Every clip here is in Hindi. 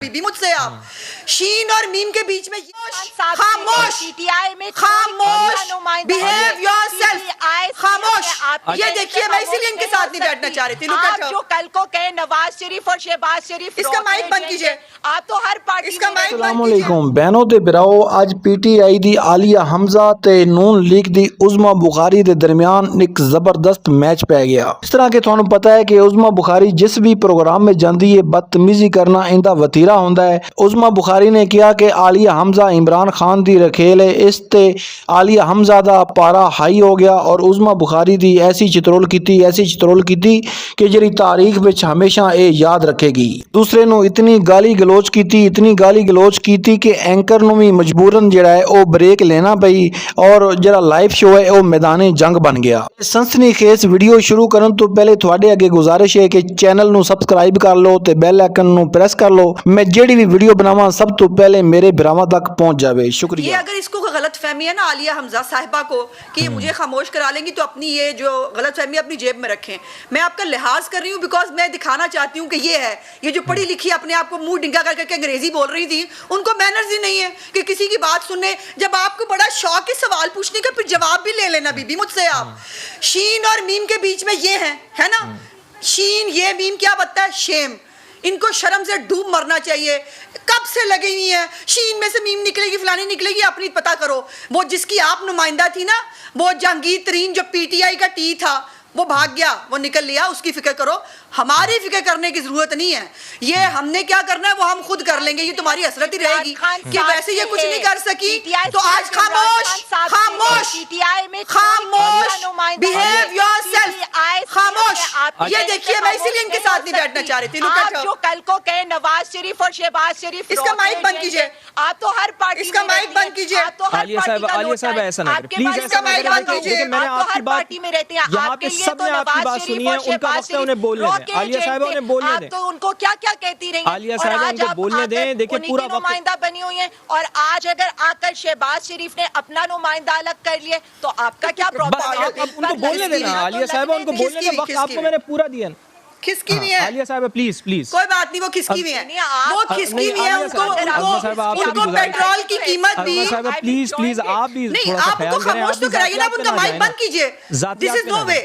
बीबी मुझसे आप शीन और मीम के बीच में खामोश खामोश बिहेव योरसेल्फ खामोश। ये देखिए मैं इसीलिए इनके साथ नहीं बैठना चाह रही थी। आप जो कल को कहे नवाज शरीफ और शहबाज शरीफ, इसका माइक बंद कीजिए। आप तो हर पार्टी इसका माइक बंद कीजिए। अस्सलामुअलैकुम बहनों ते भराओ, अज पीटीआई दी आलिया हमजा ते नून लीग दी उज़मा बुखारी दे दरमियान एक जबरदस्त मैच पै गया। इस तरह के तुहानू पता है कि उज़मा बुखारी जिस भी प्रोग्राम में जाती है बदतमीजी करना इंदा वतीरा होंदा है। उज़मा बुखारी ने कहा कि आलिया हमजा इमरान खान दी रखेल है, इस ते आलिया हमजा दा पारा हाई हो गया और उज़मा बुखारी दी ऐसी चित्रोल की कि जिहड़ी तारीख विच हमेशा ये याद रखेगी। दूसरे नू इतनी गाली गलोच की कि एंकर नू भी मजबूरन जिहड़ा है वो ब्रेक लेना पई और जिहड़ा लाइव शो है वो मैदाने जंग बन गया। सनसनीखेज वीडियो शुरू करन तो पहले तुहाडे अगे गुजारिश है कि चैनल नू सबसक्राइब कर लो ते बेल आइकन नू प्रेस कर लो। मैं जिहड़ी भी वीडियो बनावा सब तो पहले मेरे भरावां तक पहुंच जावे। शुक्रिया। ये अगर इसको गलत फहमी है ना आलिया हमजा साहिबा को कि ये मुझे खामोश करा लेंगी, तो अपनी ये जो गलत फहमी अपनी जेब में रखें। मैं आपका लिहाज कर रही हूँ बिकॉज मैं दिखाना चाहती हूँ कि ये है, ये जो पढ़ी लिखी अपने आप को मुंह डिंगा करके अंग्रेजी बोल रही थी, उनको मैनर्स ही नहीं है कि किसी की बात सुनने। जब आपको बड़ा शौक है सवाल पूछने का, फिर जवाब भी ले लेना बीबी मुझसे आप। शीन और मीम के बीच में ये है ना, शीन ये मीम क्या बता है, शेम। इनको शर्म से डूब मरना चाहिए। कब से लगी हुई है, शीन में से मीम निकलेगी फलानी निकलेगी, अपनी पता करो। वो जिसकी आप नुमाइंदा थी ना, वो जहांगीर तरीन जो पीटीआई का टी था, वो भाग गया, वो निकल लिया, उसकी फिक्र करो। हमारी फिक्र करने की जरूरत नहीं है। ये हमने क्या करना है वो हम खुद कर लेंगे। ये तुम्हारी हसरत ही रहेगी कि वैसे ये कुछ नहीं कर सकी, तो आज खामोश खामोश खामोश बिहेव योरसेल्फ खामोश। ये देखिए मैं इसीलिए इनके साथ नहीं बैठना चाह रही थी। आप जो कल को कहे नवाज शरीफ और शहबाज शरीफ, इसका माइक बंद कीजिए। आप तो हर पार्टी, इसका माइक बंद कीजिए। आलिया साहब ऐसा ना करें प्लीज। इसका माइक बंद कीजिए। मैंने आपकी बात में रहते हैं, यहाँ पे सबने आपकी बात सुनी है, उनका वक्त है उन्हें बोलने दें। आलिया साहब उन्हें बोलने दें। तो उनको क्या क्या कहती रही आलिया साहब उनको बोलने दें। देखिए पूरा नुमाइंदा बनी हुई है, और आज अगर आकर शहबाज शरीफ ने अपना नुमाइंदा अलग कर लिया तो आपका क्या प्रॉब्लम है? उनको बोलने देना। आलिया साहब उनको बोलने दें, वक्त आपको मैंने पूरा दिया। खिसकी भी है आलिया साहब प्लीज कोई बात नहीं, वो खिसकी भी है, वो खिसकी भी है। उनको पेट्रोल की कीमत भी प्लीज आप भी नहीं, आप उनको खामोश तो कराइए ना, उनका माइक बंद कीजिए। दिस इज नो वे,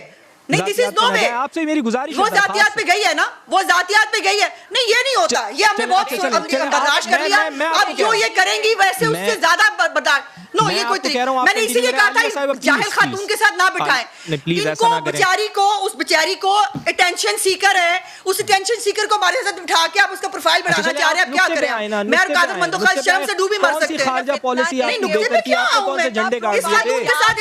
नहीं दिस इज नो वे। आपसे मेरी गुजारिश, वो जातियात पे गई है ना, वो जातियात पे गई है। नहीं ये नहीं होता, ये हमने बहुत बर्दाश्त कर लिया। अब जो ये करेंगी वैसे उससे ज्यादा बर्दाश्त नो, ये कोई तरीका। मैंने इसीलिए कहा था जाहिल खातून के साथ ना बिठाएं इनको। बेचारी को, उस बेचारी को अटेंशन सीकर है, उस अटेंशन सीकर को हमारे साथ बिठा के आप उसका प्रोफाइल बढ़ाना चाह रहे हैं। अब क्या करें? मैं कादर मंदो का शर्म से डूबी मर सकते हैं। नहीं नुक्ते पे क्या आऊं मैं? इस खातून के साथ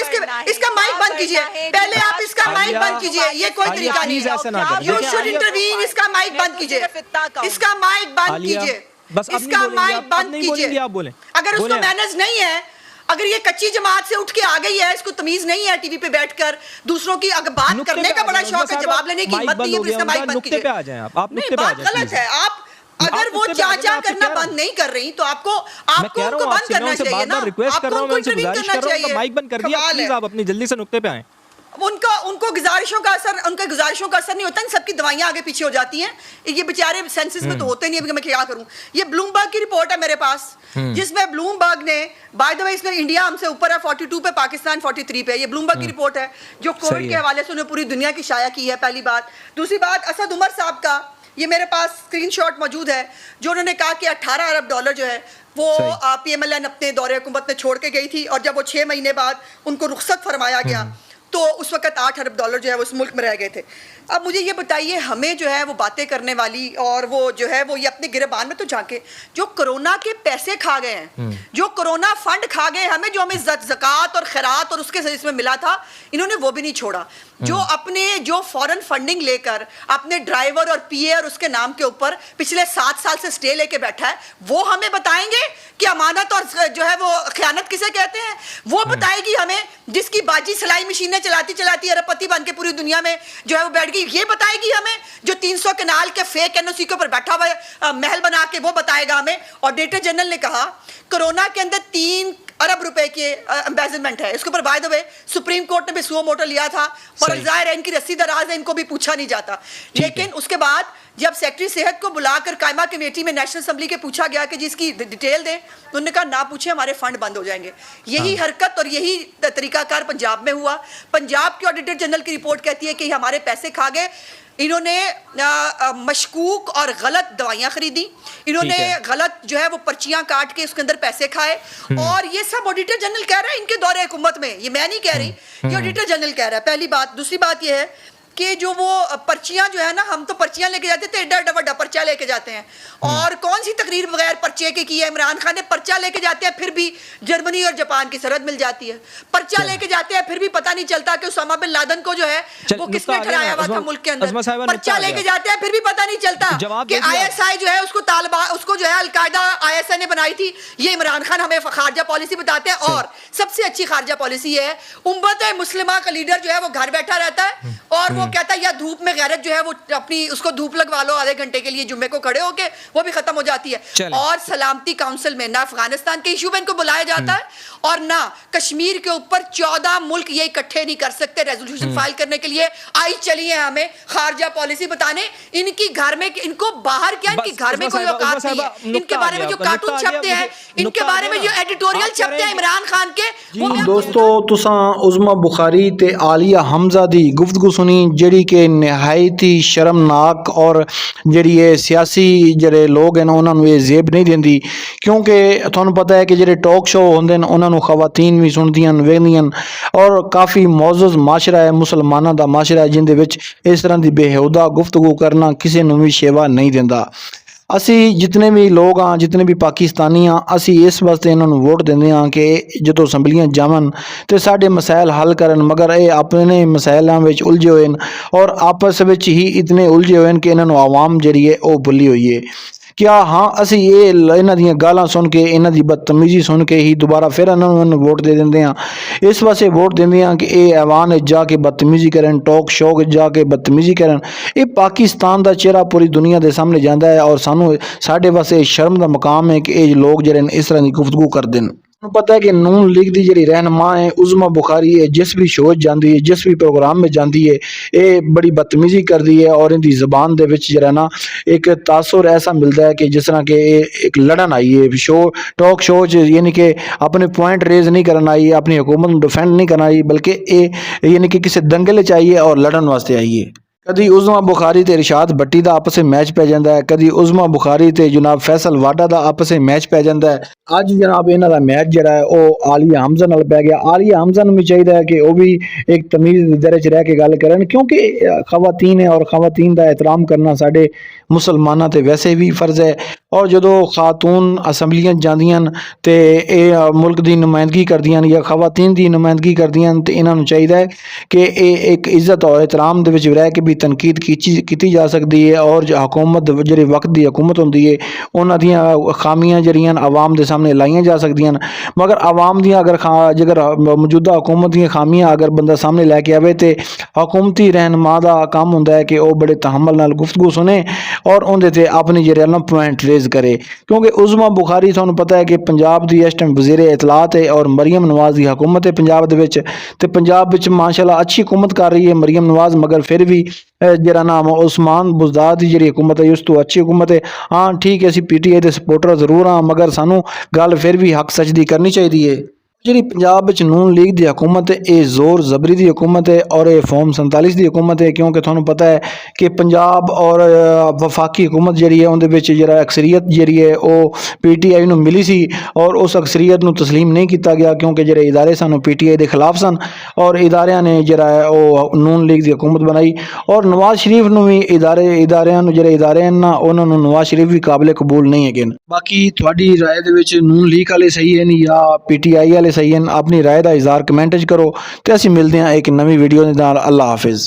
इसका माइक बंद कीजिए। पहले आप इसका माइक बंद कीजिए, ये कोई तरीका नहीं है। You should intervene. इसका माइक बंद कीजिए, इसका माइक बंद कीजिए, इसका माइक बंद कीजिए। अगर उसको मैनेज नहीं है, अगर ये कच्ची जमात से उठ के आ गई है, इसको तमीज नहीं है टीवी पे बैठकर दूसरों की अगर बात करने का बड़ा शौक है, जवाब लेने की हिम्मत नहीं है, इसका माइक बंद कीजिए। नहीं बात गलत है। आप अगर वो चाचा करना बंद नहीं कर रही तो आपको उनको बंद करना चाहिए ना, आपको उनको इंटरवीन करना चाहिए। माइक बंद कर दिया, प्लीज आप अपनी जल्दी से नुक्ते पे आए। उनको गुजारिशों का असर, उनके गुजारिशों का असर नहीं होता। इन सबकी दवाइयां आगे पीछे हो जाती हैं। ये बेचारे सेंसेस में तो होते नहीं है। मैं क्या करूं? ये ब्लूमबर्ग की रिपोर्ट है मेरे पास, जिसमें ब्लूमबर्ग ने, बाय द वे इसमें इंडिया हमसे ऊपर है 42 पे, पाकिस्तान 43 पे। ये ब्लूमबर्ग की रिपोर्ट है जो कोविड के हवाले से उन्होंने पूरी दुनिया की शाया की है, पहली बात। दूसरी बात, असद उमर साहब का ये मेरे पास स्क्रीनशॉट मौजूद है, जो उन्होंने कहा कि 18 अरब डॉलर जो है वो PMLN अपने दौरे हुकूमत में छोड़ के गई थी, और जब वो 6 महीने बाद उनको रुख्सत फरमाया गया तो उस वक्त 8 अरब डॉलर जो है वो उस मुल्क में रह गए थे। अब मुझे ये बताइए, हमें जो है वो बातें करने वाली और वो जो है वो ये अपने गिरबान में तो झांके, जो कोरोना के पैसे खा गए हैं, जो कोरोना फंड खा गए हमें, जो हमें ज़कात और खैरात और उसके इसमें मिला था, इन्होंने वो भी नहीं छोड़ा। जो फॉरेन फंडिंग लेकर अपने ड्राइवर और PA और उसके नाम के ऊपर पिछले 7 साल से स्टे लेके बैठा है, वो हमें बताएंगे कि अमानत और जो है वो खयानत किसे कहते हैं। वो बताएगी हमें, जिसकी बाजी सिलाई मशीनें चलाती चलाती अरबपति बन के पूरी दुनिया में जो है वो बैठ गई। ये बताएगी हमें, जो 300 कनाल के फेक NOC के ऊपर बैठा हुआ महल बना के, वो बताएगा हमें। ऑडिटर जनरल ने कहा कोरोना के अंदर 3 अरब रुपए के एम्बेजलमेंट है। इसके ऊपर by the way supreme court ने भी सुओ मोटो लिया था, और जाहिर है इनकी रस्सी दराज है, इनको भी पूछा नहीं जाता। लेकिन उसके बाद जब सेक्रेटरी सेहत को बुलाकर कायमा कमेटी में नेशनल असेंबली के पूछा गया कि जिसकी डिटेल दें, तो उन्होंने कहा ना पूछे, हमारे फंड बंद हो जाएंगे। यही हरकत और यही तरीकाकार पंजाब में हुआ। पंजाब के ऑडिटर जनरल की रिपोर्ट कहती है कि हमारे पैसे खा गए, इन्होंने मशकूक और गलत दवाइयां खरीदी, इन्होंने गलत जो है वो पर्चियां काट के उसके अंदर पैसे खाए, और ये सब ऑडिटर जनरल कह रहा है इनके दौरे हुकूमत में, ये मैं नहीं कह रही, ये ऑडिटर जनरल कह रहा है। पहली बात। दूसरी बात ये है कि जो वो पर्चियां जो है ना, हम तो पर्चियां लेके जाते थे, एडा बड़ा पर्चा लेके जाते हैं, और कौन सी तकरीर बगैर पर्चे के की है। इमरान खान ने पर्चा लेके जाते हैं, फिर भी जर्मनी और जापान की सरहद मिल जाती है। पर्चा लेके जाते हैं, फिर भी पता नहीं चलता कि उसामा बिन लादेन को जो है वो किसने ठहराया हुआ था मुल्क के अंदर। पर्चा लेके जाते हैं, फिर भी पता नहीं चलता कि ISI जो है उसको तालिबान, उसको जो है अलकायदा ISI ने बनाई थी। ये इमरान खान हमें खारजा पॉलिसी बताते हैं, और सबसे अच्छी खारजा पॉलिसी ये है, उम्मत मुस्लिमा का लीडर जो है वो घर बैठा रहता है, और वो कहता है या धूप में गैरत जो है वो अपनी उसको धूप लगवा लो आधे घंटे के लिए जुम्मे को खड़े होके, वो भी खत्म हो जाती है। और सलामती काउंसिल में ना अफगानिस्तान के इशू में इनको बुलाया जाता है, और ना कश्मीर के ऊपर 14 मुल्क ये इकट्ठे नहीं कर सकते रेजोल्यूशन फाइल करने के लिए। आई चली है हमें खारजा पॉलिसी बताने, इनकी घर में, इनको बाहर क्या, इनकी घर में कोई औकात नहीं है। इनके बारे में जो कार्टून छपते हैं, इनके बारे में जो एडिटोरियल छपते हैं इमरान खान के, दोस्तों तुसां उज़मा बुखारी ते आलिया हमजा दी गुफ्तगू सुनी, ਜਿਹੜੀ ਕਿ ਨਿਹਾਇਤ ਹੀ ਸ਼ਰਮਨਾਕ ਔਰ ਜਿਹੜੀ ਇਹ ਸਿਆਸੀ ਜਿਹੜੇ ਲੋਕ ਹਨ ਉਹਨਾਂ ਨੂੰ ਇਹ ਜ਼ੇਬ ਨਹੀਂ ਦਿੰਦੀ, ਕਿਉਂਕਿ ਤੁਹਾਨੂੰ ਪਤਾ ਹੈ ਕਿ ਜਿਹੜੇ ਟਾਕ ਸ਼ੋ ਹੁੰਦੇ ਨੇ ਉਹਨਾਂ ਨੂੰ ਖਵਾਤੀਨ ਵੀ ਸੁਣਦੀਆਂ ਵੇਖਦੀਆਂ, ਔਰ ਕਾਫੀ ਮੌਜ਼ਜ਼ ਮਾਸ਼ਰਾ ਹੈ, ਮੁਸਲਮਾਨਾਂ ਦਾ ਮਾਸ਼ਰਾ ਹੈ, ਜਿਹਦੇ ਵਿੱਚ ਇਸ ਤਰ੍ਹਾਂ ਦੀ ਬੇਹੂਦਾ ਗੁਫ਼ਤਗੂ ਕਰਨਾ ਕਿਸੇ ਨੂੰ ਵੀ ਸ਼ੇਵਾ ਨਹੀਂ ਦਿੰਦਾ। ਅਸੀਂ ਜਿਤਨੇ ਵੀ ਲੋਕ ਹਾਂ, ਜਿਤਨੇ ਵੀ ਪਾਕਿਸਤਾਨੀ ਹਾਂ, ਅਸੀਂ ਇਸ ਵਾਸਤੇ ਇਹਨਾਂ ਨੂੰ ਵੋਟ ਦਿੰਦੇ ਹਾਂ ਕਿ ਜਦੋਂ ਅਸੈਂਬਲੀਆਂ ਜਾਵਣ ਤੇ ਸਾਡੇ ਮਸਾਇਲ ਹੱਲ ਕਰਨ, ਮਗਰ ਇਹ ਆਪਣੇ ਮਸਾਇਲਾਂ ਵਿੱਚ ਉਲਝੇ ਹੋਏ ਨੇ, ਔਰ ਆਪਸ ਵਿੱਚ ਹੀ ਇਤਨੇ ਉਲਝੇ ਹੋਏ ਨੇ ਕਿ ਇਹਨਾਂ ਨੂੰ ਆਵਾਮ ਜਿਹੜੀ ਹੈ ਉਹ ਭੁੱਲੀ ਹੋਈ ਹੈ। क्या हाँ ਅਸੀਂ ਇਹ ਇਹਨਾਂ ਦੀਆਂ ਗਾਲਾਂ ਸੁਣ ਕੇ, ਇਹਨਾਂ ਦੀ ਬਦਤਮੀਜ਼ੀ ਸੁਣ ਕੇ ਹੀ ਦੁਬਾਰਾ ਫਿਰ ਇਹਨਾਂ ਨੂੰ ਵੋਟ ਦੇ ਦਿੰਦੇ ਹਾਂ। ਇਸ ਵਾਸਤੇ ਵੋਟ ਦਿੰਦੇ ਹਾਂ ਕਿ ਇਹ ਐਵਾਨ ਵਿੱਚ ਜਾ ਕੇ ਬਦਤਮੀਜ਼ੀ ਕਰਨ, ਟਾਕ ਸ਼ੋਅ ਵਿੱਚ ਜਾ ਕੇ ਬਦਤਮੀਜ਼ੀ ਕਰਨ। ਇਹ ਪਾਕਿਸਤਾਨ ਦਾ ਚਿਹਰਾ ਪੂਰੀ ਦੁਨੀਆ ਦੇ ਸਾਹਮਣੇ ਜਾਂਦਾ ਹੈ, ਔਰ ਸਾਡੇ ਵਾਸਤੇ ਸ਼ਰਮ ਦਾ ਮਕਾਮ ਹੈ ਕਿ ਇਹ ਲੋਕ ਜਿਹੜੇ ਨੇ ਇਸ ਤਰ੍ਹਾਂ ਦੀ ਗੁਫ਼ਤਗੂ ਕਰਦੇ ਨੇ। पता है कि नून लीग की जी रहनुमा है उज़मा बुखारी है, जिस भी शो जाती है, जिस भी प्रोग्राम में जाती है, ये बड़ी बदतमीजी करती है, और इनकी ज़बान दे विच जरा ना एक तासुर ऐसा मिलता है कि जिस तरह के एक लड़न आई है शो टॉक शो यानी कि अपने पॉइंट रेज नहीं करना आई, अपनी हुकूमत डिफेंड नहीं करना आई, बल्कि यानी कि किसी दंगल च आई है और लड़न वास्ते आई है। कभी उज़मा बुखारी ते रिशाद भट्टी का आपस में मैच पै जाता है, कभी उज़मा बुखारी ते जनाब फैसल वाडा का आपस में मैच पै जाता है। अज जनाब इन्हों का मैच जरा है वो आलिया हमजा नाल पै गया। आलिया हमजा भी चाहिए कि वह भी एक तमीज़ दरे च रह के गल करन, क्योंकि खवातीन है और खवातीन का एहतराम करना साडे मुसलमाना ते वैसे भी फर्ज है। और जो खातून असैंबलियां जांदियां ते मुल्क की नुमाइंदगी करदियां या खवातीन की नुमाइंदगी करदियां, तो इन्हों चाहिए कि एक इज्जत और एहतराम दे विच रह के भी तनकीद की जा सकती है, और जो हुकूमत जी वक्त की हुकूमत होंदी है उन्हां दियां खामियां जड़ियां आवाम के सामने लाइया जा सकदियां। मगर आवाम दियां अगर मौजूदा हुकूमत दी खामियां अगर बंदा सामने लैके आवे तो हुकूमती रहनुमा का काम होंदा है कि वह बड़े तहम्मुल नाल गुफ्तगू सुने और उहदे ते अपनी जेह्ड़े ना पॉइंट रेज करे। क्योंकि उज़मा बुखारी तुहानूं पता है कि पंजाब की इस टाइम वज़ीर इतलात है और मरीम नवाज़ की हुकूमत है पंजाब दे विच, ते पंजाब विच माशाअल्लाह अच्छी हुकूमत कर रही है मरीम नवाज़, मगर फिर भी जरा नाम उस्मान बुज़दार की जी हुकूमत है उस तो अच्छी हुकूमत है। हाँ ठीक है, असीं PTI के सपोर्टर जरूर हाँ, मगर सानू गल फिर भी हक सच दी करनी चाहिए है। जी पंजाब विच नून लीग की हुकूमत है, ये जोर जबरी की हुकूमत है और ये फॉर्म 47 की हुकूमत है। क्योंकि तुहानूं पता है कि पंजाब और वफाकी हुकूमत जी है उहदे विच जरा अक्सरीयत जी है वो PTI नूं मिली सी, और उस अक्सरीयत नूं तस्लीम नहीं किया गया, क्योंकि जिहड़े इदारे सन PTI के खिलाफ सन, और इदारियां ने जरा वो नून लीग की हुकूमत बनाई। और नवाज शरीफ नूं भी इदारियां नूं जिहड़े इदारे हैं ना उन्हां नूं नवाज शरीफ भी काबिल कबूल नहीं है। बाकी तुहाडी राय दे विच नून लीग वाले सही है या PTI वाले सही है, अपनी राय का इजहार कमेंट करो। तो असीं मिलते हैं एक नवी वीडियो दे नाल। अल्लाह हाफिज़।